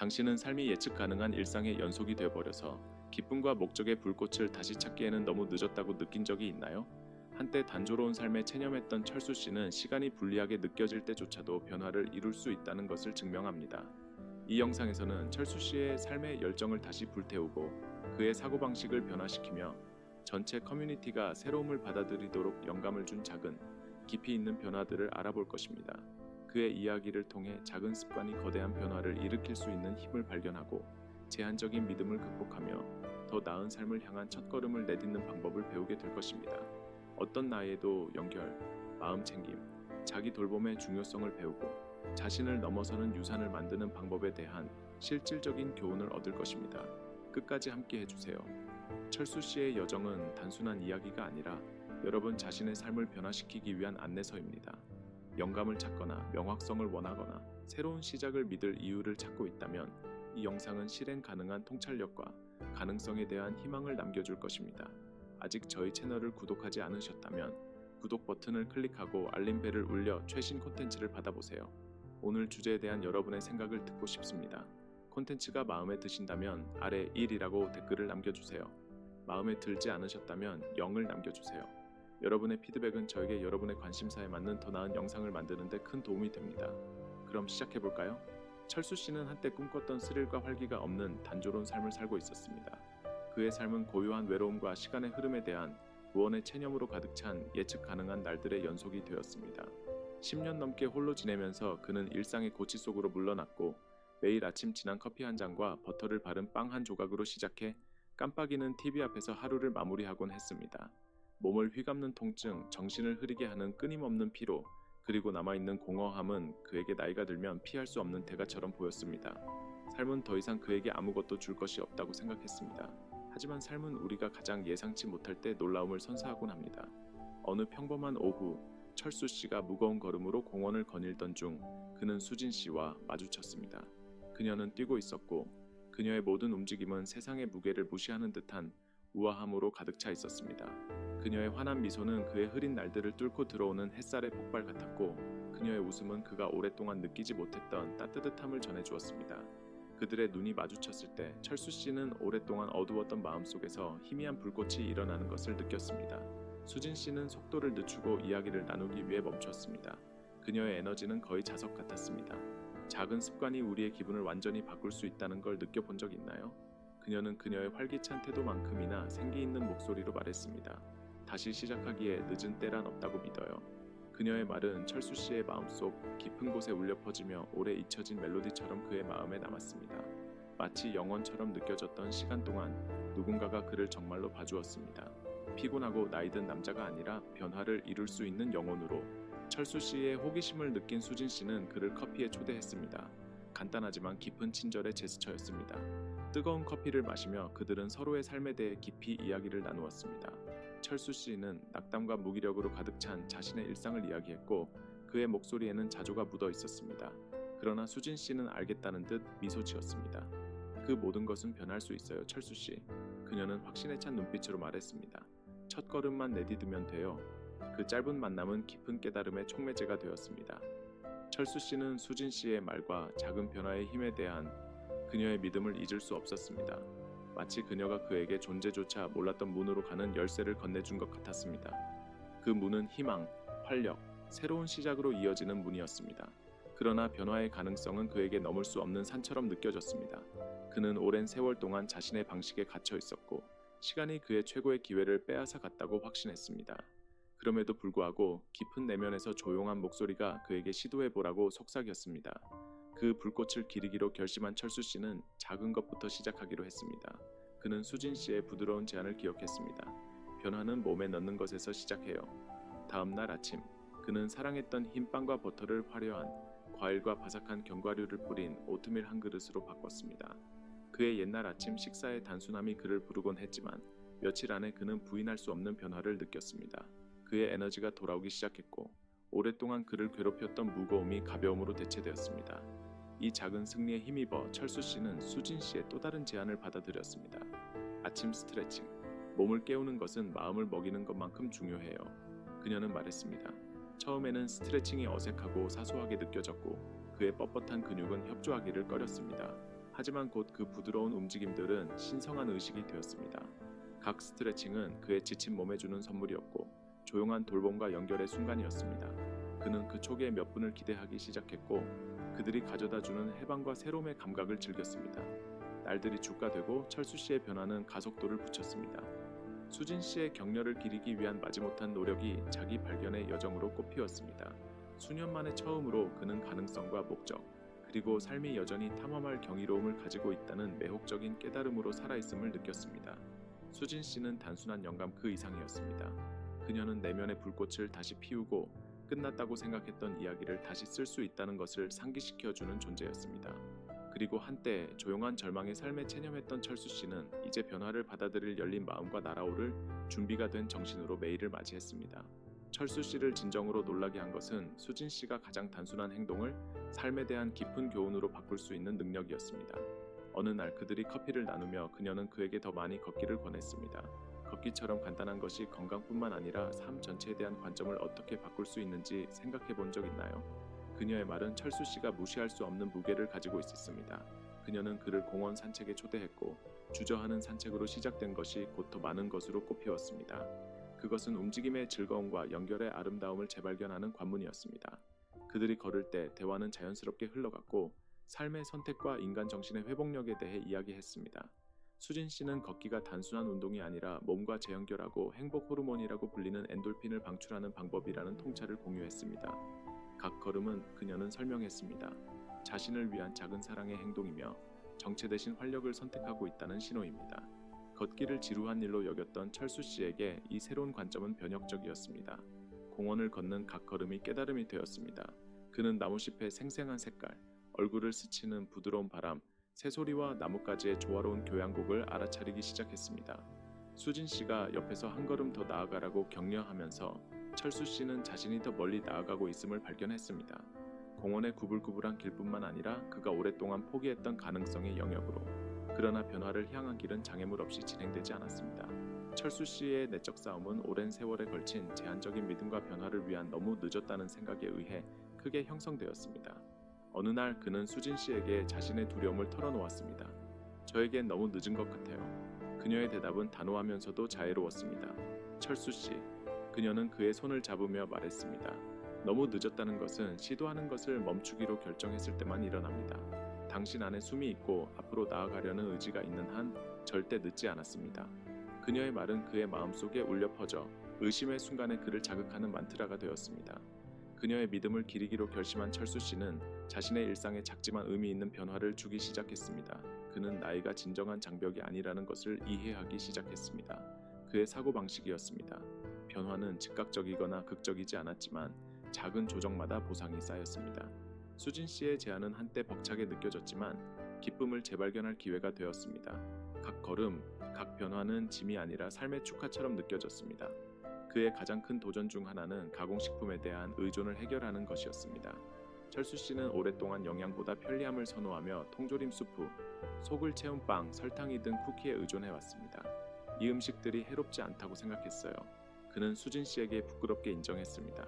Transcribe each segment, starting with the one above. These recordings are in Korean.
당신은 삶이 예측 가능한 일상의 연속이 되어버려서 기쁨과 목적의 불꽃을 다시 찾기에는 너무 늦었다고 느낀 적이 있나요? 한때 단조로운 삶에 체념했던 철수 씨는 시간이 불리하게 느껴질 때조차도 변화를 이룰 수 있다는 것을 증명합니다. 이 영상에서는 철수 씨의 삶의 열정을 다시 불태우고 그의 사고방식을 변화시키며 전체 커뮤니티가 새로움을 받아들이도록 영감을 준 작은, 깊이 있는 변화들을 알아볼 것입니다. 그의 이야기를 통해 작은 습관이 거대한 변화를 일으킬 수 있는 힘을 발견하고 제한적인 믿음을 극복하며 더 나은 삶을 향한 첫걸음을 내딛는 방법을 배우게 될 것입니다. 어떤 나이에도 연결, 마음 챙김, 자기 돌봄의 중요성을 배우고 자신을 넘어서는 유산을 만드는 방법에 대한 실질적인 교훈을 얻을 것입니다. 끝까지 함께 해주세요. 철수 씨의 여정은 단순한 이야기가 아니라 여러분 자신의 삶을 변화시키기 위한 안내서입니다. 영감을 찾거나 명확성을 원하거나 새로운 시작을 믿을 이유를 찾고 있다면 이 영상은 실행 가능한 통찰력과 가능성에 대한 희망을 남겨줄 것입니다. 아직 저희 채널을 구독하지 않으셨다면 구독 버튼을 클릭하고 알림벨을 울려 최신 콘텐츠를 받아보세요. 오늘 주제에 대한 여러분의 생각을 듣고 싶습니다. 콘텐츠가 마음에 드신다면 아래 1이라고 댓글을 남겨주세요. 마음에 들지 않으셨다면 0을 남겨주세요. 여러분의 피드백은 저에게 여러분의 관심사에 맞는 더 나은 영상을 만드는 데 큰 도움이 됩니다. 그럼 시작해볼까요? 철수 씨는 한때 꿈꿨던 스릴과 활기가 없는 단조로운 삶을 살고 있었습니다. 그의 삶은 고요한 외로움과 시간의 흐름에 대한 무언의 체념으로 가득 찬 예측 가능한 날들의 연속이 되었습니다. 10년 넘게 홀로 지내면서 그는 일상의 고치 속으로 물러났고 매일 아침 진한 커피 한 잔과 버터를 바른 빵 한 조각으로 시작해 깜빡이는 TV 앞에서 하루를 마무리하곤 했습니다. 몸을 휘감는 통증, 정신을 흐리게 하는 끊임없는 피로, 그리고 남아있는 공허함은 그에게 나이가 들면 피할 수 없는 대가처럼 보였습니다. 삶은 더 이상 그에게 아무것도 줄 것이 없다고 생각했습니다. 하지만 삶은 우리가 가장 예상치 못할 때 놀라움을 선사하곤 합니다. 어느 평범한 오후, 철수 씨가 무거운 걸음으로 공원을 거닐던 중 그는 수진 씨와 마주쳤습니다. 그녀는 뛰고 있었고 그녀의 모든 움직임은 세상의 무게를 무시하는 듯한 우아함으로 가득 차 있었습니다. 그녀의 환한 미소는 그의 흐린 날들을 뚫고 들어오는 햇살의 폭발 같았고 그녀의 웃음은 그가 오랫동안 느끼지 못했던 따뜻함을 전해주었습니다. 그들의 눈이 마주쳤을 때 철수 씨는 오랫동안 어두웠던 마음속에서 희미한 불꽃이 일어나는 것을 느꼈습니다. 수진 씨는 속도를 늦추고 이야기를 나누기 위해 멈췄습니다. 그녀의 에너지는 거의 자석 같았습니다. 작은 습관이 우리의 기분을 완전히 바꿀 수 있다는 걸 느껴본 적 있나요? 그녀는 그녀의 활기찬 태도만큼이나 생기 있는 목소리로 말했습니다. 다시 시작하기에 늦은 때란 없다고 믿어요. 그녀의 말은 철수 씨의 마음속 깊은 곳에 울려 퍼지며 오래 잊혀진 멜로디처럼 그의 마음에 남았습니다. 마치 영원처럼 느껴졌던 시간 동안 누군가가 그를 정말로 봐주었습니다. 피곤하고 나이든 남자가 아니라 변화를 이룰 수 있는 영혼으로. 철수 씨의 호기심을 느낀 수진 씨는 그를 커피에 초대했습니다. 간단하지만 깊은 친절의 제스처였습니다. 뜨거운 커피를 마시며 그들은 서로의 삶에 대해 깊이 이야기를 나누었습니다. 철수 씨는 낙담과 무기력으로 가득 찬 자신의 일상을 이야기했고 그의 목소리에는 자조가 묻어 있었습니다. 그러나 수진 씨는 알겠다는 듯 미소 지었습니다. 그 모든 것은 변할 수 있어요, 철수 씨. 그녀는 확신에 찬 눈빛으로 말했습니다. 첫 걸음만 내디디면 돼요. 그 짧은 만남은 깊은 깨달음의 촉매제가 되었습니다. 철수 씨는 수진 씨의 말과 작은 변화의 힘에 대한 그녀의 믿음을 잊을 수 없었습니다. 마치 그녀가 그에게 존재조차 몰랐던 문으로 가는 열쇠를 건네준 것 같았습니다. 그 문은 희망, 활력, 새로운 시작으로 이어지는 문이었습니다. 그러나 변화의 가능성은 그에게 넘을 수 없는 산처럼 느껴졌습니다. 그는 오랜 세월 동안 자신의 방식에 갇혀 있었고 시간이 그의 최고의 기회를 빼앗아 갔다고 확신했습니다. 그럼에도 불구하고 깊은 내면에서 조용한 목소리가 그에게 시도해보라고 속삭였습니다. 그 불꽃을 기리기로 결심한 철수 씨는 작은 것부터 시작하기로 했습니다. 그는 수진 씨의 부드러운 제안을 기억했습니다. 변화는 몸에 넣는 것에서 시작해요. 다음 날 아침, 그는 사랑했던 흰빵과 버터를 화려한 과일과 바삭한 견과류를 뿌린 오트밀 한 그릇으로 바꿨습니다. 그의 옛날 아침 식사의 단순함이 그를 부르곤 했지만 며칠 안에 그는 부인할 수 없는 변화를 느꼈습니다. 그의 에너지가 돌아오기 시작했고 오랫동안 그를 괴롭혔던 무거움이 가벼움으로 대체되었습니다. 이 작은 승리에 힘입어 철수 씨는 수진 씨의 또 다른 제안을 받아들였습니다. 아침 스트레칭. 몸을 깨우는 것은 마음을 먹이는 것만큼 중요해요. 그녀는 말했습니다. 처음에는 스트레칭이 어색하고 사소하게 느껴졌고 그의 뻣뻣한 근육은 협조하기를 꺼렸습니다. 하지만 곧 그 부드러운 움직임들은 신성한 의식이 되었습니다. 각 스트레칭은 그의 지친 몸에 주는 선물이었고 조용한 돌봄과 연결의 순간이었습니다. 그는 그 초기의 몇 분을 기대하기 시작했고 그들이 가져다주는 해방과 새로움의 감각을 즐겼습니다. 날들이 주가 되고 철수 씨의 변화는 가속도를 붙였습니다. 수진 씨의 격려를 기리기 위한 마지못한 노력이 자기 발견의 여정으로 꽃피웠습니다. 수년 만에 처음으로 그는 가능성과 목적, 그리고 삶이 여전히 탐험할 경이로움을 가지고 있다는 매혹적인 깨달음으로 살아있음을 느꼈습니다. 수진 씨는 단순한 영감 그 이상이었습니다. 그녀는 내면의 불꽃을 다시 피우고 끝났다고 생각했던 이야기를 다시 쓸 수 있다는 것을 상기시켜주는 존재였습니다. 그리고 한때 조용한 절망의 삶에 체념했던 철수 씨는 이제 변화를 받아들일 열린 마음과 날아오를 준비가 된 정신으로 매일을 맞이했습니다. 철수 씨를 진정으로 놀라게 한 것은 수진 씨가 가장 단순한 행동을 삶에 대한 깊은 교훈으로 바꿀 수 있는 능력이었습니다. 어느 날 그들이 커피를 나누며 그녀는 그에게 더 많이 걷기를 권했습니다. 걷기처럼 간단한 것이 건강뿐만 아니라 삶 전체에 대한 관점을 어떻게 바꿀 수 있는지 생각해 본 적 있나요? 그녀의 말은 철수 씨가 무시할 수 없는 무게를 가지고 있었습니다. 그녀는 그를 공원 산책에 초대했고 주저하는 산책으로 시작된 것이 곧 더 많은 것으로 꽃피웠습니다. 그것은 움직임의 즐거움과 연결의 아름다움을 재발견하는 관문이었습니다. 그들이 걸을 때 대화는 자연스럽게 흘러갔고 삶의 선택과 인간 정신의 회복력에 대해 이야기했습니다. 수진 씨는 걷기가 단순한 운동이 아니라 몸과 재연결하고 행복 호르몬이라고 불리는 엔돌핀을 방출하는 방법이라는 통찰을 공유했습니다. 각 걸음은 그녀는 설명했습니다. 자신을 위한 작은 사랑의 행동이며 정체 대신 활력을 선택하고 있다는 신호입니다. 걷기를 지루한 일로 여겼던 철수 씨에게 이 새로운 관점은 변혁적이었습니다. 공원을 걷는 각 걸음이 깨달음이 되었습니다. 그는 나무잎의 생생한 색깔, 얼굴을 스치는 부드러운 바람, 새소리와 나뭇가지의 조화로운 교향곡을 알아차리기 시작했습니다. 수진 씨가 옆에서 한 걸음 더 나아가라고 격려하면서 철수 씨는 자신이 더 멀리 나아가고 있음을 발견했습니다. 공원의 구불구불한 길뿐만 아니라 그가 오랫동안 포기했던 가능성의 영역으로. 그러나 변화를 향한 길은 장애물 없이 진행되지 않았습니다. 철수 씨의 내적 싸움은 오랜 세월에 걸친 제한적인 믿음과 변화를 위한 너무 늦었다는 생각에 의해 크게 형성되었습니다. 어느 날 그는 수진 씨에게 자신의 두려움을 털어놓았습니다. 저에겐 너무 늦은 것 같아요. 그녀의 대답은 단호하면서도 자애로웠습니다. 철수 씨, 그녀는 그의 손을 잡으며 말했습니다. 너무 늦었다는 것은 시도하는 것을 멈추기로 결정했을 때만 일어납니다. 당신 안에 숨이 있고 앞으로 나아가려는 의지가 있는 한 절대 늦지 않았습니다. 그녀의 말은 그의 마음속에 울려 퍼져 의심의 순간에 그를 자극하는 만트라가 되었습니다. 그녀의 믿음을 기리기로 결심한 철수 씨는 자신의 일상에 작지만 의미 있는 변화를 주기 시작했습니다. 그는 나이가 진정한 장벽이 아니라는 것을 이해하기 시작했습니다. 그의 사고방식이었습니다. 변화는 즉각적이거나 극적이지 않았지만 작은 조정마다 보상이 쌓였습니다. 수진 씨의 제안은 한때 벅차게 느껴졌지만 기쁨을 재발견할 기회가 되었습니다. 각 걸음, 각 변화는 짐이 아니라 삶의 축하처럼 느껴졌습니다. 그의 가장 큰 도전 중 하나는 가공식품에 대한 의존을 해결하는 것이었습니다. 철수 씨는 오랫동안 영양보다 편리함을 선호하며 통조림 수프, 속을 채운 빵, 설탕이 든 쿠키에 의존해왔습니다. 이 음식들이 해롭지 않다고 생각했어요. 그는 수진 씨에게 부끄럽게 인정했습니다.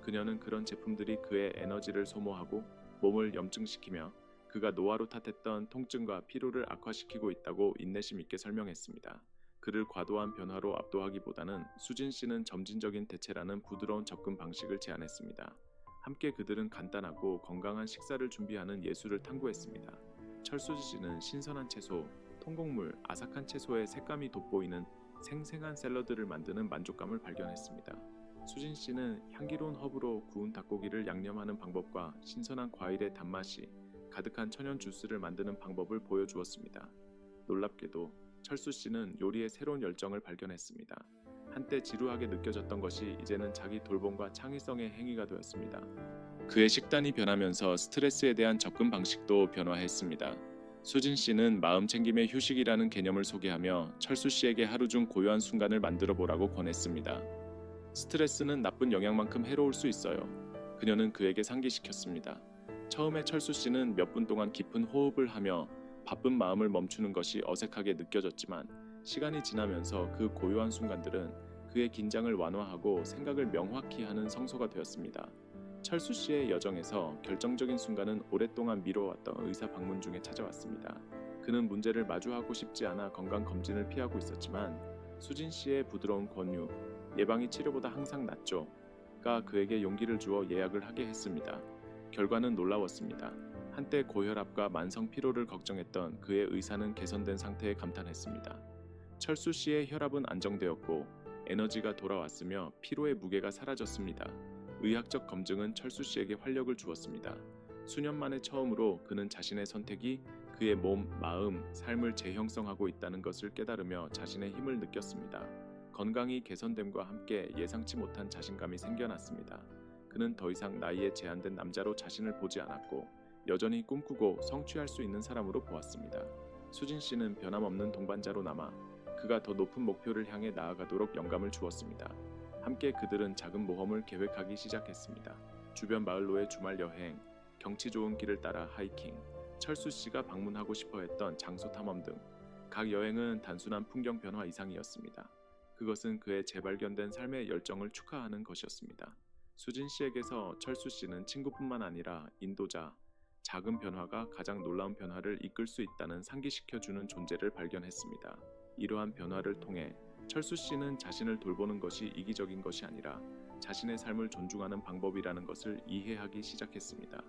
그녀는 그런 제품들이 그의 에너지를 소모하고 몸을 염증시키며 그가 노화로 탓했던 통증과 피로를 악화시키고 있다고 인내심 있게 설명했습니다. 그를 과도한 변화로 압도하기보다는 수진 씨는 점진적인 대체라는 부드러운 접근 방식을 제안했습니다. 함께 그들은 간단하고 건강한 식사를 준비하는 예술을 탐구했습니다. 철수 씨는 신선한 채소, 통곡물, 아삭한 채소의 색감이 돋보이는 생생한 샐러드를 만드는 만족감을 발견했습니다. 수진 씨는 향기로운 허브로 구운 닭고기를 양념하는 방법과 신선한 과일의 단맛이 가득한 천연 주스를 만드는 방법을 보여주었습니다. 놀랍게도 철수 씨는 요리에 새로운 열정을 발견했습니다. 한때 지루하게 느껴졌던 것이 이제는 자기 돌봄과 창의성의 행위가 되었습니다. 그의 식단이 변하면서 스트레스에 대한 접근 방식도 변화했습니다. 수진 씨는 마음 챙김의 휴식이라는 개념을 소개하며 철수 씨에게 하루 중 고요한 순간을 만들어 보라고 권했습니다. 스트레스는 나쁜 영향만큼 해로울 수 있어요. 그녀는 그에게 상기시켰습니다. 처음에 철수 씨는 몇 분 동안 깊은 호흡을 하며 바쁜 마음을 멈추는 것이 어색하게 느껴졌지만 시간이 지나면서 그 고요한 순간들은 그의 긴장을 완화하고 생각을 명확히 하는 성소가 되었습니다. 철수 씨의 여정에서 결정적인 순간은 오랫동안 미뤄왔던 의사 방문 중에 찾아왔습니다. 그는 문제를 마주하고 싶지 않아 건강 검진을 피하고 있었지만 수진 씨의 부드러운 권유, 예방이 치료보다 항상 낫죠.가 그에게 용기를 주어 예약을 하게 했습니다. 결과는 놀라웠습니다. 한때 고혈압과 만성 피로를 걱정했던 그의 의사는 개선된 상태에 감탄했습니다. 철수 씨의 혈압은 안정되었고 에너지가 돌아왔으며 피로의 무게가 사라졌습니다. 의학적 검증은 철수 씨에게 활력을 주었습니다. 수년 만에 처음으로 그는 자신의 선택이 그의 몸, 마음, 삶을 재형성하고 있다는 것을 깨달으며 자신의 힘을 느꼈습니다. 건강이 개선됨과 함께 예상치 못한 자신감이 생겨났습니다. 그는 더 이상 나이에 제한된 남자로 자신을 보지 않았고 여전히 꿈꾸고 성취할 수 있는 사람으로 보았습니다. 수진 씨는 변함없는 동반자로 남아 그가 더 높은 목표를 향해 나아가도록 영감을 주었습니다. 함께 그들은 작은 모험을 계획하기 시작했습니다. 주변 마을로의 주말 여행, 경치 좋은 길을 따라 하이킹, 철수 씨가 방문하고 싶어 했던 장소 탐험 등 각 여행은 단순한 풍경 변화 이상이었습니다. 그것은 그의 재발견된 삶의 열정을 축하하는 것이었습니다. 수진 씨에게서 철수 씨는 친구뿐만 아니라 인도자, 작은 변화가 가장 놀라운 변화를 이끌 수 있다는 상기시켜주는 존재를 발견했습니다. 이러한 변화를 통해 철수 씨는 자신을 돌보는 것이 이기적인 것이 아니라 자신의 삶을 존중하는 방법이라는 것을 이해하기 시작했습니다.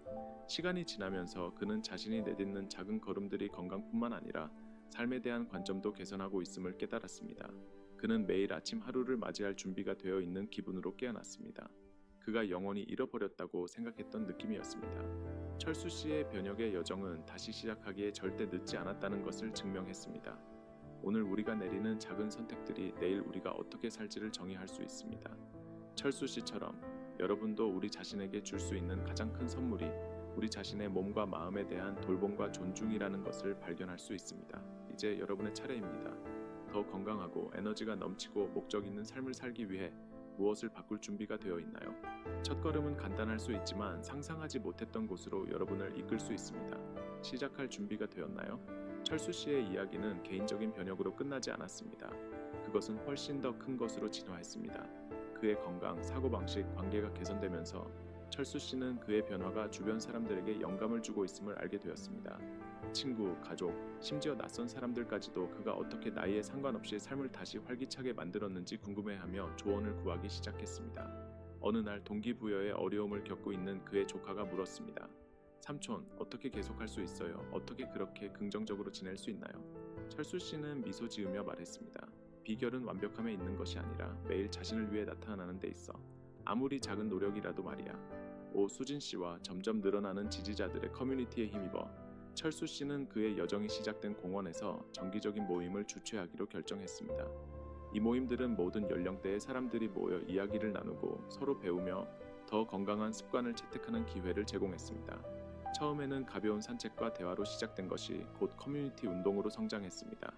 시간이 지나면서 그는 자신이 내딛는 작은 걸음들이 건강뿐만 아니라 삶에 대한 관점도 개선하고 있음을 깨달았습니다. 그는 매일 아침 하루를 맞이할 준비가 되어 있는 기분으로 깨어났습니다. 그가 영원히 잃어버렸다고 생각했던 느낌이었습니다. 철수 씨의 변혁의 여정은 다시 시작하기에 절대 늦지 않았다는 것을 증명했습니다. 오늘 우리가 내리는 작은 선택들이 내일 우리가 어떻게 살지를 정의할 수 있습니다. 철수 씨처럼 여러분도 우리 자신에게 줄 수 있는 가장 큰 선물이 우리 자신의 몸과 마음에 대한 돌봄과 존중이라는 것을 발견할 수 있습니다. 이제 여러분의 차례입니다. 더 건강하고 에너지가 넘치고 목적 있는 삶을 살기 위해 무엇을 바꿀 준비가 되어 있나요? 첫걸음은 간단할 수 있지만 상상하지 못했던 곳으로 여러분을 이끌 수 있습니다. 시작할 준비가 되었나요? 철수 씨의 이야기는 개인적인 변혁으로 끝나지 않았습니다. 그것은 훨씬 더 큰 것으로 진화했습니다. 그의 건강, 사고방식, 관계가 개선되면서 철수 씨는 그의 변화가 주변 사람들에게 영감을 주고 있음을 알게 되었습니다. 친구, 가족, 심지어 낯선 사람들까지도 그가 어떻게 나이에 상관없이 삶을 다시 활기차게 만들었는지 궁금해하며 조언을 구하기 시작했습니다. 어느 날 동기부여에 어려움을 겪고 있는 그의 조카가 물었습니다. 삼촌, 어떻게 계속할 수 있어요? 어떻게 그렇게 긍정적으로 지낼 수 있나요? 철수 씨는 미소 지으며 말했습니다. 비결은 완벽함에 있는 것이 아니라 매일 자신을 위해 나타나는 데 있어. 아무리 작은 노력이라도 말이야. 오 수진 씨와 점점 늘어나는 지지자들의 커뮤니티에 힘입어 철수 씨는 그의 여정이 시작된 공원에서 정기적인 모임을 주최하기로 결정했습니다. 이 모임들은 모든 연령대의 사람들이 모여 이야기를 나누고 서로 배우며 더 건강한 습관을 채택하는 기회를 제공했습니다. 처음에는 가벼운 산책과 대화로 시작된 것이 곧 커뮤니티 운동으로 성장했습니다.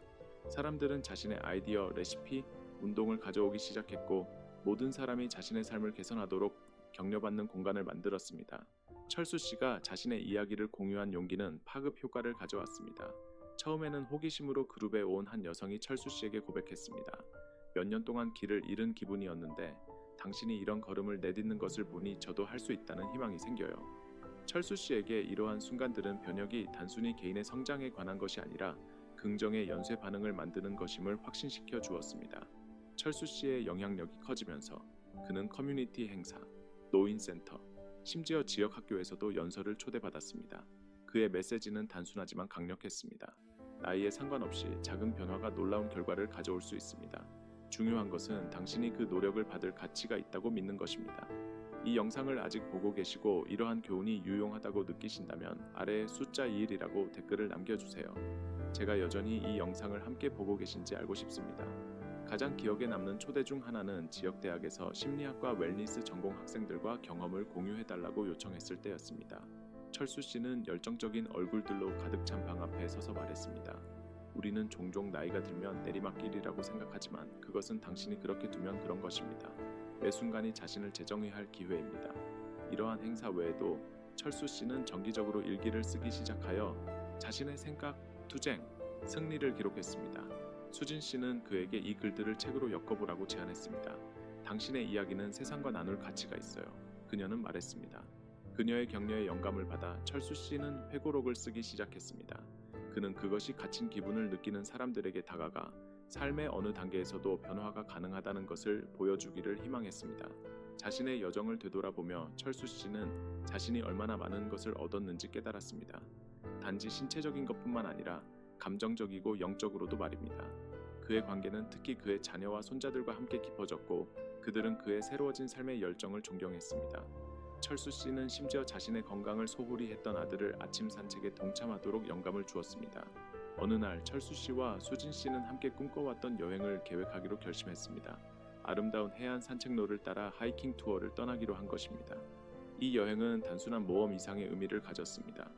사람들은 자신의 아이디어, 레시피, 운동을 가져오기 시작했고 모든 사람이 자신의 삶을 개선하도록 격려받는 공간을 만들었습니다. 철수 씨가 자신의 이야기를 공유한 용기는 파급 효과를 가져왔습니다. 처음에는 호기심으로 그룹에 온 한 여성이 철수 씨에게 고백했습니다. 몇 년 동안 길을 잃은 기분이었는데 당신이 이런 걸음을 내딛는 것을 보니 저도 할 수 있다는 희망이 생겨요. 철수 씨에게 이러한 순간들은 변혁이 단순히 개인의 성장에 관한 것이 아니라 긍정의 연쇄 반응을 만드는 것임을 확신시켜 주었습니다. 철수 씨의 영향력이 커지면서 그는 커뮤니티 행사, 노인센터, 심지어 지역 학교에서도 연설을 초대받았습니다. 그의 메시지는 단순하지만 강력했습니다. 나이에 상관없이 작은 변화가 놀라운 결과를 가져올 수 있습니다. 중요한 것은 당신이 그 노력을 받을 가치가 있다고 믿는 것입니다. 이 영상을 아직 보고 계시고 이러한 교훈이 유용하다고 느끼신다면 아래에 숫자 21이라고 댓글을 남겨주세요. 제가 여전히 이 영상을 함께 보고 계신지 알고 싶습니다. 가장 기억에 남는 초대 중 하나는 지역대학에서 심리학과 웰니스 전공 학생들과 경험을 공유해달라고 요청했을 때였습니다. 철수 씨는 열정적인 얼굴들로 가득 찬 방 앞에 서서 말했습니다. 우리는 종종 나이가 들면 내리막길이라고 생각하지만 그것은 당신이 그렇게 두면 그런 것입니다. 매 순간이 자신을 재정의할 기회입니다. 이러한 행사 외에도 철수 씨는 정기적으로 일기를 쓰기 시작하여 자신의 생각, 투쟁, 승리를 기록했습니다. 수진 씨는 그에게 이 글들을 책으로 엮어보라고 제안했습니다. 당신의 이야기는 세상과 나눌 가치가 있어요. 그녀는 말했습니다. 그녀의 격려에 영감을 받아 철수 씨는 회고록을 쓰기 시작했습니다. 그는 그것이 갇힌 기분을 느끼는 사람들에게 다가가 삶의 어느 단계에서도 변화가 가능하다는 것을 보여주기를 희망했습니다. 자신의 여정을 되돌아보며 철수 씨는 자신이 얼마나 많은 것을 얻었는지 깨달았습니다. 단지 신체적인 것뿐만 아니라 감정적이고 영적으로도 말입니다. 그의 관계는 특히 그의 자녀와 손자들과 함께 깊어졌고 그들은 그의 새로워진 삶의 열정을 존경했습니다. 철수 씨는 심지어 자신의 건강을 소홀히 했던 아들을 아침 산책에 동참하도록 영감을 주었습니다. 어느 날 철수 씨와 수진 씨는 함께 꿈꿔왔던 여행을 계획하기로 결심했습니다. 아름다운 해안 산책로를 따라 하이킹 투어를 떠나기로 한 것입니다. 이 여행은 단순한 모험 이상의 의미를 가졌습니다.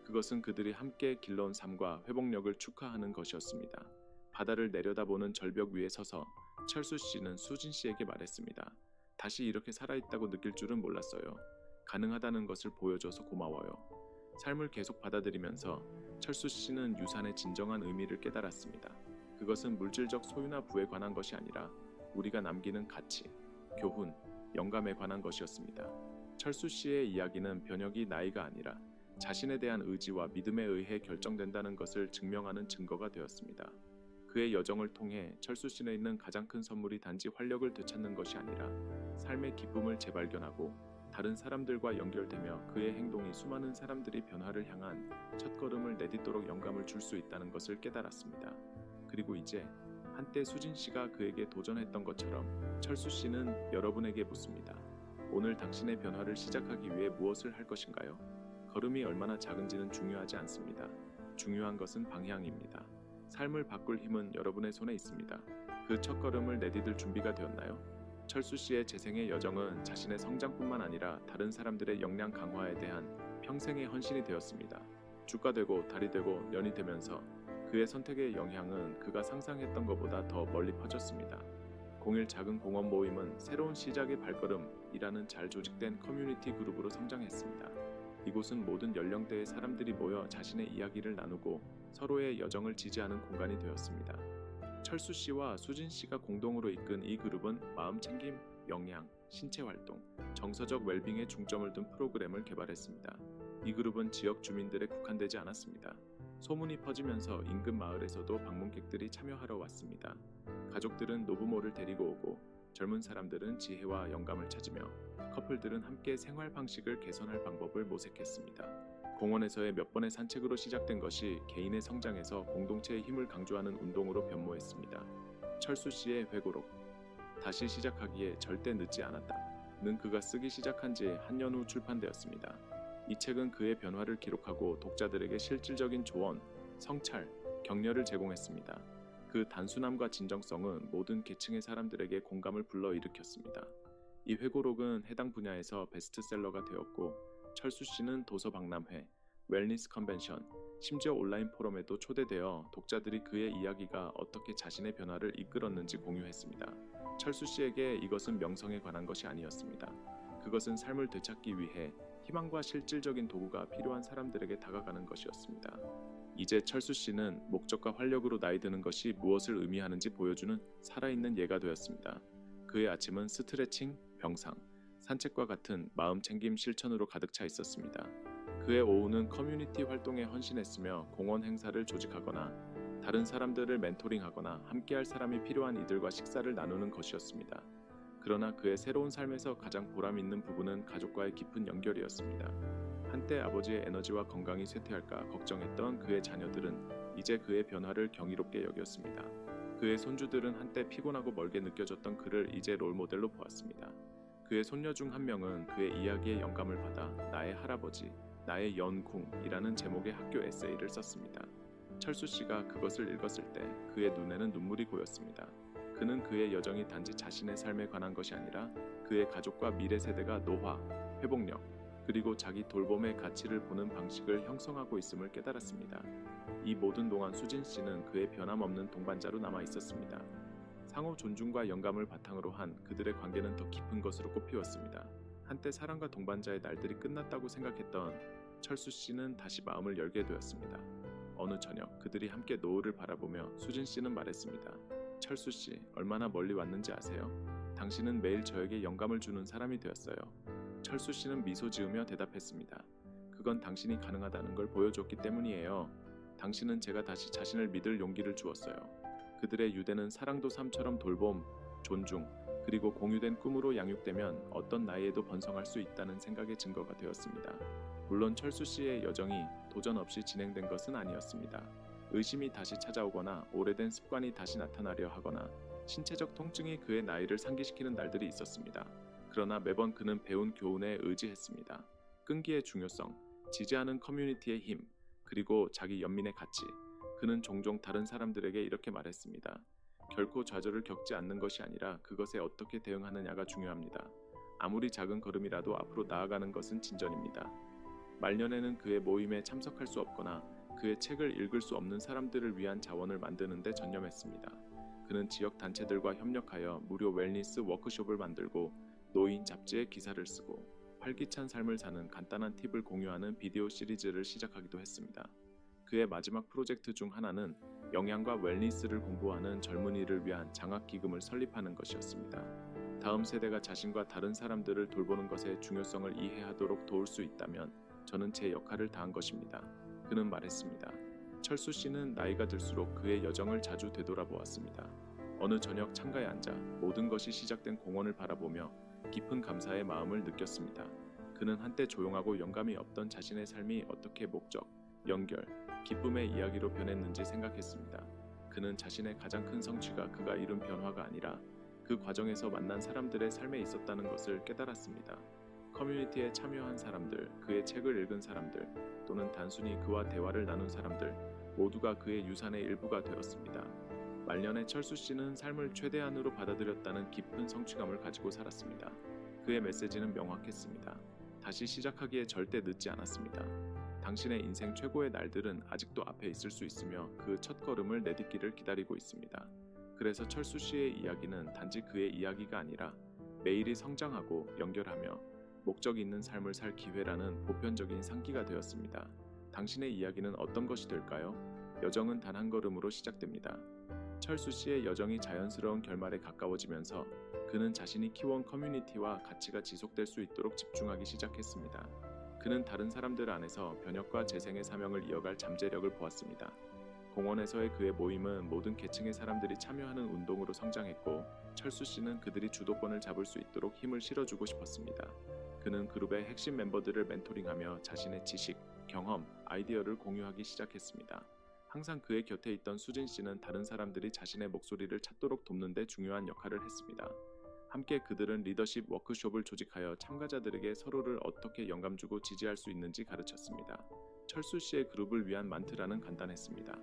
그것은 그들이 함께 길러온 삶과 회복력을 축하하는 것이었습니다. 바다를 내려다보는 절벽 위에 서서 철수 씨는 수진 씨에게 말했습니다. 다시 이렇게 살아있다고 느낄 줄은 몰랐어요. 가능하다는 것을 보여줘서 고마워요. 삶을 계속 받아들이면서 철수 씨는 유산의 진정한 의미를 깨달았습니다. 그것은 물질적 소유나 부에 관한 것이 아니라 우리가 남기는 가치, 교훈, 영감에 관한 것이었습니다. 철수 씨의 이야기는 변혁이 나이가 아니라 자신에 대한 의지와 믿음에 의해 결정된다는 것을 증명하는 증거가 되었습니다. 그의 여정을 통해 철수 씨에 있는 가장 큰 선물이 단지 활력을 되찾는 것이 아니라 삶의 기쁨을 재발견하고 다른 사람들과 연결되며 그의 행동이 수많은 사람들이 변화를 향한 첫걸음을 내딛도록 영감을 줄 수 있다는 것을 깨달았습니다. 그리고 이제 한때 수진 씨가 그에게 도전했던 것처럼 철수 씨는 여러분에게 묻습니다. 오늘 당신의 변화를 시작하기 위해 무엇을 할 것인가요? 걸음이 얼마나 작은지는 중요하지 않습니다. 중요한 것은 방향입니다. 삶을 바꿀 힘은 여러분의 손에 있습니다. 그 첫걸음을 내디딜 준비가 되었나요? 철수 씨의 재생의 여정은 자신의 성장뿐만 아니라 다른 사람들의 역량 강화에 대한 평생의 헌신이 되었습니다. 주가 되고 달이 되고 년이 되면서 그의 선택의 영향은 그가 상상했던 것보다 더 멀리 퍼졌습니다. 01 작은 공원 모임은 새로운 시작의 발걸음이라는 잘 조직된 커뮤니티 그룹으로 성장했습니다. 이곳은 모든 연령대의 사람들이 모여 자신의 이야기를 나누고 서로의 여정을 지지하는 공간이 되었습니다. 철수 씨와 수진 씨가 공동으로 이끈 이 그룹은 마음 챙김, 영양, 신체 활동, 정서적 웰빙에 중점을 둔 프로그램을 개발했습니다. 이 그룹은 지역 주민들에 국한되지 않았습니다. 소문이 퍼지면서 인근 마을에서도 방문객들이 참여하러 왔습니다. 가족들은 노부모를 데리고 오고 젊은 사람들은 지혜와 영감을 찾으며 커플들은 함께 생활 방식을 개선할 방법을 모색했습니다. 공원에서의 몇 번의 산책으로 시작된 것이 개인의 성장에서 공동체의 힘을 강조하는 운동으로 변모했습니다. 철수 씨의 회고록 다시 시작하기에 절대 늦지 않았다는 그가 쓰기 시작한 지 한 년 후 출판되었습니다. 이 책은 그의 변화를 기록하고 독자들에게 실질적인 조언, 성찰, 격려를 제공했습니다. 그 단순함과 진정성은 모든 계층의 사람들에게 공감을 불러일으켰습니다. 이 회고록은 해당 분야에서 베스트셀러가 되었고 철수 씨는 도서 박람회, 웰니스 컨벤션, 심지어 온라인 포럼에도 초대되어 독자들이 그의 이야기가 어떻게 자신의 변화를 이끌었는지 공유했습니다. 철수 씨에게 이것은 명성에 관한 것이 아니었습니다. 그것은 삶을 되찾기 위해 희망과 실질적인 도구가 필요한 사람들에게 다가가는 것이었습니다. 이제 철수 씨는 목적과 활력으로 나이 드는 것이 무엇을 의미하는지 보여주는 살아있는 예가 되었습니다. 그의 아침은 스트레칭, 명상, 산책과 같은 마음 챙김 실천으로 가득 차 있었습니다. 그의 오후는 커뮤니티 활동에 헌신했으며 공원 행사를 조직하거나 다른 사람들을 멘토링하거나 함께할 사람이 필요한 이들과 식사를 나누는 것이었습니다. 그러나 그의 새로운 삶에서 가장 보람 있는 부분은 가족과의 깊은 연결이었습니다. 한때 아버지의 에너지와 건강이 쇠퇴할까 걱정했던 그의 자녀들은 이제 그의 변화를 경이롭게 여겼습니다. 그의 손주들은 한때 피곤하고 멀게 느껴졌던 그를 이제 롤모델로 보았습니다. 그의 손녀 중 한 명은 그의 이야기에 영감을 받아 나의 할아버지, 나의 연궁이라는 제목의 학교 에세이를 썼습니다. 철수 씨가 그것을 읽었을 때 그의 눈에는 눈물이 고였습니다. 그는 그의 여정이 단지 자신의 삶에 관한 것이 아니라 그의 가족과 미래 세대가 노화, 회복력, 그리고 자기 돌봄의 가치를 보는 방식을 형성하고 있음을 깨달았습니다. 이 모든 동안 수진 씨는 그의 변함없는 동반자로 남아 있었습니다. 상호 존중과 영감을 바탕으로 한 그들의 관계는 더 깊은 것으로 꽃피웠습니다. 한때 사랑과 동반자의 날들이 끝났다고 생각했던 철수 씨는 다시 마음을 열게 되었습니다. 어느 저녁 그들이 함께 노을을 바라보며 수진 씨는 말했습니다. 철수 씨, 얼마나 멀리 왔는지 아세요? 당신은 매일 저에게 영감을 주는 사람이 되었어요. 철수 씨는 미소 지으며 대답했습니다. 그건 당신이 가능하다는 걸 보여줬기 때문이에요. 당신은 제가 다시 자신을 믿을 용기를 주었어요. 그들의 유대는 사랑도 삶처럼 돌봄, 존중, 그리고 공유된 꿈으로 양육되면 어떤 나이에도 번성할 수 있다는 생각의 증거가 되었습니다. 물론 철수 씨의 여정이 도전 없이 진행된 것은 아니었습니다. 의심이 다시 찾아오거나 오래된 습관이 다시 나타나려 하거나 신체적 통증이 그의 나이를 상기시키는 날들이 있었습니다. 그러나 매번 그는 배운 교훈에 의지했습니다. 끈기의 중요성, 지지하는 커뮤니티의 힘, 그리고 자기 연민의 가치. 그는 종종 다른 사람들에게 이렇게 말했습니다. 결코 좌절을 겪지 않는 것이 아니라 그것에 어떻게 대응하느냐가 중요합니다. 아무리 작은 걸음이라도 앞으로 나아가는 것은 진전입니다. 말년에는 그의 모임에 참석할 수 없거나 그의 책을 읽을 수 없는 사람들을 위한 자원을 만드는 데 전념했습니다. 그는 지역 단체들과 협력하여 무료 웰니스 워크숍을 만들고 노인 잡지에 기사를 쓰고 활기찬 삶을 사는 간단한 팁을 공유하는 비디오 시리즈를 시작하기도 했습니다. 그의 마지막 프로젝트 중 하나는 영양과 웰니스를 공부하는 젊은이를 위한 장학기금을 설립하는 것이었습니다. 다음 세대가 자신과 다른 사람들을 돌보는 것의 중요성을 이해하도록 도울 수 있다면 저는 제 역할을 다한 것입니다. 그는 말했습니다. 철수 씨는 나이가 들수록 그의 여정을 자주 되돌아보았습니다. 어느 저녁 창가에 앉아 모든 것이 시작된 공원을 바라보며 깊은 감사의 마음을 느꼈습니다. 그는 한때 조용하고 영감이 없던 자신의 삶이 어떻게 목적, 연결, 기쁨의 이야기로 변했는지 생각했습니다. 그는 자신의 가장 큰 성취가 그가 이룬 변화가 아니라 그 과정에서 만난 사람들의 삶에 있었다는 것을 깨달았습니다. 커뮤니티에 참여한 사람들, 그의 책을 읽은 사람들, 또는 단순히 그와 대화를 나눈 사람들 모두가 그의 유산의 일부가 되었습니다. 말년에 철수 씨는 삶을 최대한으로 받아들였다는 깊은 성취감을 가지고 살았습니다. 그의 메시지는 명확했습니다. 다시 시작하기에 절대 늦지 않았습니다. 당신의 인생 최고의 날들은 아직도 앞에 있을 수 있으며 그 첫걸음을 내딛기를 기다리고 있습니다. 그래서 철수 씨의 이야기는 단지 그의 이야기가 아니라 매일이 성장하고 연결하며 목적 있는 삶을 살 기회라는 보편적인 상기가 되었습니다. 당신의 이야기는 어떤 것이 될까요? 여정은 단 한 걸음으로 시작됩니다. 철수 씨의 여정이 자연스러운 결말에 가까워지면서 그는 자신이 키워온 커뮤니티와 가치가 지속될 수 있도록 집중하기 시작했습니다. 그는 다른 사람들 안에서 변혁과 재생의 사명을 이어갈 잠재력을 보았습니다. 공원에서의 그의 모임은 모든 계층의 사람들이 참여하는 운동으로 성장했고 철수 씨는 그들이 주도권을 잡을 수 있도록 힘을 실어주고 싶었습니다. 그는 그룹의 핵심 멤버들을 멘토링하며 자신의 지식, 경험, 아이디어를 공유하기 시작했습니다. 항상 그의 곁에 있던 수진 씨는 다른 사람들이 자신의 목소리를 찾도록 돕는 데 중요한 역할을 했습니다. 함께 그들은 리더십 워크숍을 조직하여 참가자들에게 서로를 어떻게 영감 주고 지지할 수 있는지 가르쳤습니다. 철수 씨의 그룹을 위한 만트라는 간단했습니다.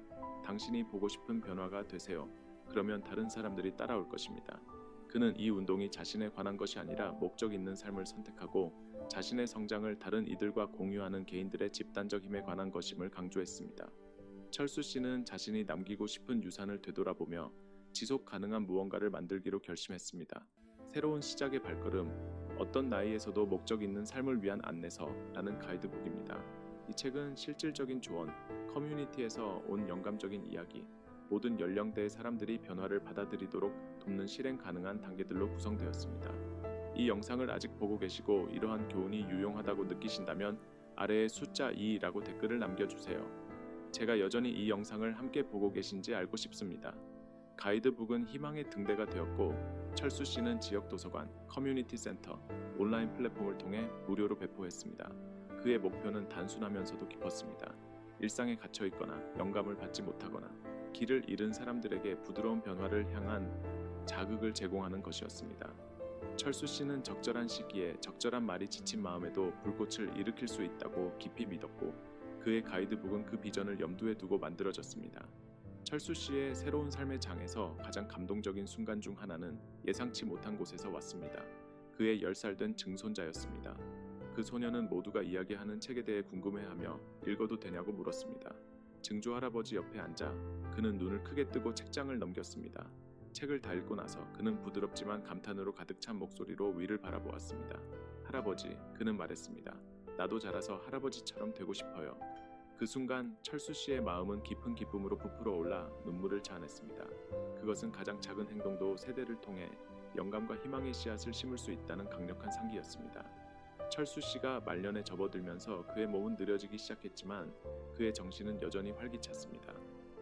당신이 보고 싶은 변화가 되세요. 그러면 다른 사람들이 따라올 것입니다. 그는 이 운동이 자신에 관한 것이 아니라 목적 있는 삶을 선택하고 자신의 성장을 다른 이들과 공유하는 개인들의 집단적 힘에 관한 것임을 강조했습니다. 철수 씨는 자신이 남기고 싶은 유산을 되돌아보며 지속 가능한 무언가를 만들기로 결심했습니다. 새로운 시작의 발걸음, 어떤 나이에서도 목적 있는 삶을 위한 안내서라는 가이드북입니다. 이 책은 실질적인 조언, 커뮤니티에서 온 영감적인 이야기, 모든 연령대의 사람들이 변화를 받아들이도록 돕는 실행 가능한 단계들로 구성되었습니다. 이 영상을 아직 보고 계시고 이러한 교훈이 유용하다고 느끼신다면 아래에 숫자 2라고 댓글을 남겨주세요. 제가 여전히 이 영상을 함께 보고 계신지 알고 싶습니다. 가이드북은 희망의 등대가 되었고 철수 씨는 지역 도서관, 커뮤니티 센터, 온라인 플랫폼을 통해 무료로 배포했습니다. 그의 목표는 단순하면서도 깊었습니다. 일상에 갇혀 있거나 영감을 받지 못하거나 길을 잃은 사람들에게 부드러운 변화를 향한 자극을 제공하는 것이었습니다. 철수 씨는 적절한 시기에 적절한 말이 지친 마음에도 불꽃을 일으킬 수 있다고 깊이 믿었고 그의 가이드북은 그 비전을 염두에 두고 만들어졌습니다. 철수 씨의 새로운 삶의 장에서 가장 감동적인 순간 중 하나는 예상치 못한 곳에서 왔습니다. 그의 10살 된 증손자였습니다. 그 소녀는 모두가 이야기하는 책에 대해 궁금해하며 읽어도 되냐고 물었습니다. 증조 할아버지 옆에 앉아 그는 눈을 크게 뜨고 책장을 넘겼습니다. 책을 다 읽고 나서 그는 부드럽지만 감탄으로 가득 찬 목소리로 위를 바라보았습니다. 할아버지, 그는 말했습니다. 나도 자라서 할아버지처럼 되고 싶어요. 그 순간 철수 씨의 마음은 깊은 기쁨으로 부풀어 올라 눈물을 자아냈습니다. 그것은 가장 작은 행동도 세대를 통해 영감과 희망의 씨앗을 심을 수 있다는 강력한 상기였습니다. 철수 씨가 말년에 접어들면서 그의 몸은 느려지기 시작했지만 그의 정신은 여전히 활기찼습니다.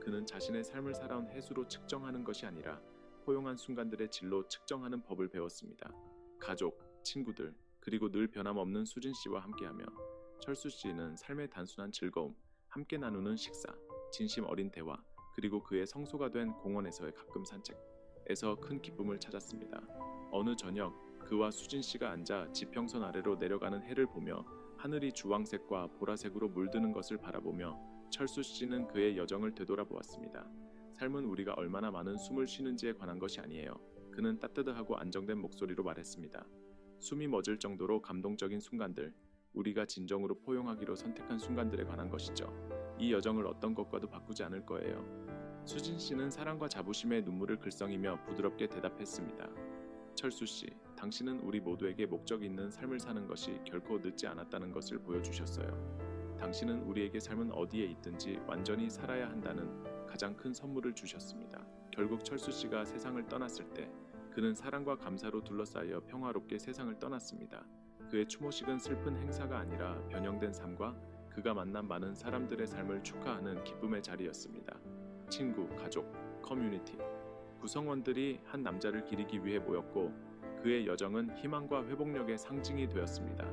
그는 자신의 삶을 살아온 횟수로 측정하는 것이 아니라 포용한 순간들의 질로 측정하는 법을 배웠습니다. 가족, 친구들, 그리고 늘 변함없는 수진 씨와 함께하며 철수 씨는 삶의 단순한 즐거움, 함께 나누는 식사, 진심 어린 대화, 그리고 그의 성소가 된 공원에서의 가끔 산책에서 큰 기쁨을 찾았습니다. 어느 저녁 그와 수진 씨가 앉아 지평선 아래로 내려가는 해를 보며 하늘이 주황색과 보라색으로 물드는 것을 바라보며 철수 씨는 그의 여정을 되돌아보았습니다. 삶은 우리가 얼마나 많은 숨을 쉬는지에 관한 것이 아니에요. 그는 따뜻하고 안정된 목소리로 말했습니다. 숨이 멎을 정도로 감동적인 순간들, 우리가 진정으로 포용하기로 선택한 순간들에 관한 것이죠. 이 여정을 어떤 것과도 바꾸지 않을 거예요. 수진 씨는 사랑과 자부심의 눈물을 글썽이며 부드럽게 대답했습니다. 철수 씨, 당신은 우리 모두에게 목적 있는 삶을 사는 것이 결코 늦지 않았다는 것을 보여주셨어요. 당신은 우리에게 삶은 어디에 있든지 완전히 살아야 한다는 가장 큰 선물을 주셨습니다. 결국 철수 씨가 세상을 떠났을 때 그는 사랑과 감사로 둘러싸여 평화롭게 세상을 떠났습니다. 그의 추모식은 슬픈 행사가 아니라 변형된 삶과 그가 만난 많은 사람들의 삶을 축하하는 기쁨의 자리였습니다. 친구, 가족, 커뮤니티, 구성원들이 한 남자를 기리기 위해 모였고 그의 여정은 희망과 회복력의 상징이 되었습니다.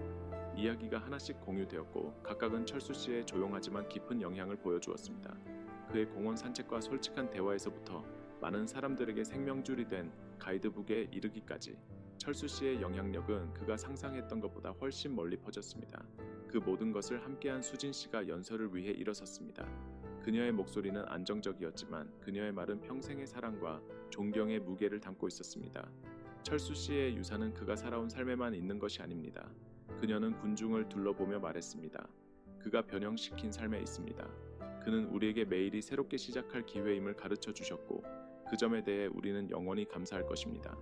이야기가 하나씩 공유되었고 각각은 철수 씨의 조용하지만 깊은 영향을 보여주었습니다. 그의 공원 산책과 솔직한 대화에서부터 많은 사람들에게 생명줄이 된 가이드북에 이르기까지 철수 씨의 영향력은 그가 상상했던 것보다 훨씬 멀리 퍼졌습니다. 그 모든 것을 함께한 수진 씨가 연설을 위해 일어섰습니다. 그녀의 목소리는 안정적이었지만 그녀의 말은 평생의 사랑과 존경의 무게를 담고 있었습니다. 철수 씨의 유산은 그가 살아온 삶에만 있는 것이 아닙니다. 그녀는 군중을 둘러보며 말했습니다. 그가 변형시킨 삶에 있습니다. 그는 우리에게 매일이 새롭게 시작할 기회임을 가르쳐 주셨고 그 점에 대해 우리는 영원히 감사할 것입니다.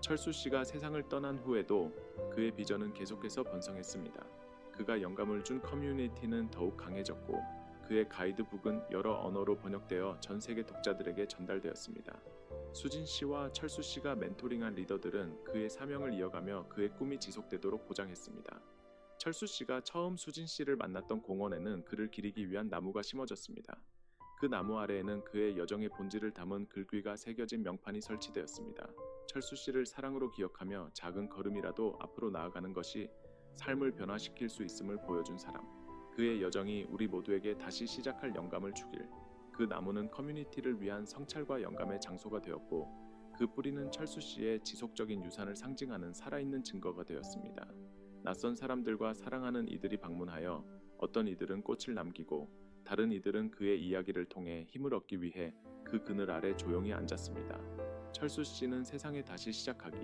철수 씨가 세상을 떠난 후에도 그의 비전은 계속해서 번성했습니다. 그가 영감을 준 커뮤니티는 더욱 강해졌고 그의 가이드북은 여러 언어로 번역되어 전 세계 독자들에게 전달되었습니다. 수진 씨와 철수 씨가 멘토링한 리더들은 그의 사명을 이어가며 그의 꿈이 지속되도록 보장했습니다. 철수 씨가 처음 수진 씨를 만났던 공원에는 그를 기리기 위한 나무가 심어졌습니다. 그 나무 아래에는 그의 여정의 본질을 담은 글귀가 새겨진 명판이 설치되었습니다. 철수 씨를 사랑으로 기억하며 작은 걸음이라도 앞으로 나아가는 것이 삶을 변화시킬 수 있음을 보여준 사람. 그의 여정이 우리 모두에게 다시 시작할 영감을 주길. 그 나무는 커뮤니티를 위한 성찰과 영감의 장소가 되었고 그 뿌리는 철수 씨의 지속적인 유산을 상징하는 살아있는 증거가 되었습니다. 낯선 사람들과 사랑하는 이들이 방문하여 어떤 이들은 꽃을 남기고 다른 이들은 그의 이야기를 통해 힘을 얻기 위해 그 그늘 아래 조용히 앉았습니다. 철수 씨는 세상에 다시 시작하기,